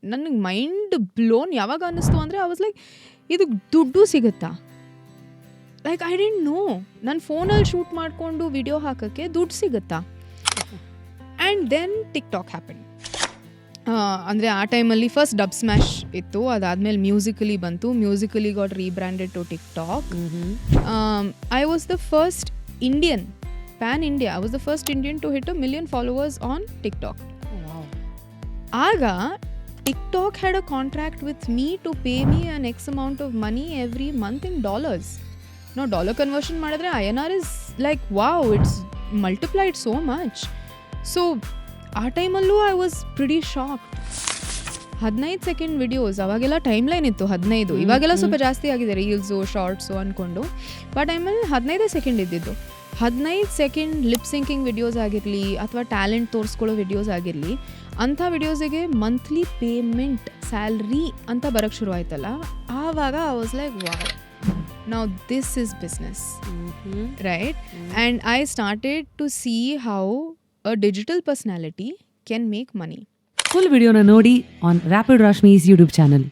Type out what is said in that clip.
ನನಗೆ mind blown ಯಾವಾಗ ಅನ್ನಿಸ್ತು ಅಂದರೆ ಐ ವಾಸ್ ಲೈಕ್ ಇದು ದುಡ್ಡು ಸಿಗುತ್ತಾ, ಲೈಕ್ ಐ ಡಿಂಟ್ ನೋ. ನನ್ನ ಫೋನಲ್ಲಿ ಶೂಟ್ ಮಾಡಿಕೊಂಡು ವಿಡಿಯೋ ಹಾಕೋಕ್ಕೆ ದುಡ್ಡು ಸಿಗುತ್ತಾ. And then TikTok happen. ಅಂದರೆ ಆ ಟೈಮಲ್ಲಿ ಫಸ್ಟ್ ಡಬ್ ಸ್ಮ್ಯಾಶ್ ಇತ್ತು, ಅದಾದಮೇಲೆ ಮ್ಯೂಸಿಕಲಿ ಬಂತು. Musically got rebranded to TikTok. I was the first Indian, pan India, I was the first Indian to hit 1 million followers on TikTok. ಆಗ TikTok had a contract with me to pay me an X amount of money every month in dollars. Now dollar conversion ಮಾಡಿದ್ರೆ INR is like wow, it's multiplied so much. So ಆ ಟೈಮಲ್ಲೂ I was pretty shocked. 15 second videos, ಅವಾಗೆಲ್ಲ time line ಇತ್ತು 15, ಇವಾಗೆಲ್ಲ ಸ್ವಲ್ಪ ಜಾಸ್ತಿ ಆಗಿದೆ reels shorts ಅಂದ್ಕೊಂಡು. ಬಟ್ ಟೈಮಲ್ಲಿ 15 ಸೆಕೆಂಡ್ ಇದ್ದಿದ್ದು. 15 ಸೆಕೆಂಡ್ ಲಿಪ್ ಸಿಂಕಿಂಗ್ ವಿಡಿಯೋಸ್ ಆಗಿರಲಿ ಅಥವಾ ಟ್ಯಾಲೆಂಟ್ ತೋರಿಸ್ಕೊಳ್ಳೋ ವಿಡಿಯೋಸ್ ಆಗಿರಲಿ, ಅಂಥ ವಿಡಿಯೋಸಿಗೆ ಮಂತ್ಲಿ ಪೇಮೆಂಟ್ ಸ್ಯಾಲ್ರಿ ಅಂತ ಬರೋಕ್ಕೆ ಶುರು ಆಯ್ತಲ್ಲ, ಆವಾಗ I was like wow, now this is business, right? And I started to see how a digital personality can make money. Full video na ನೋಡಿ on Rapid Rashmi's YouTube channel.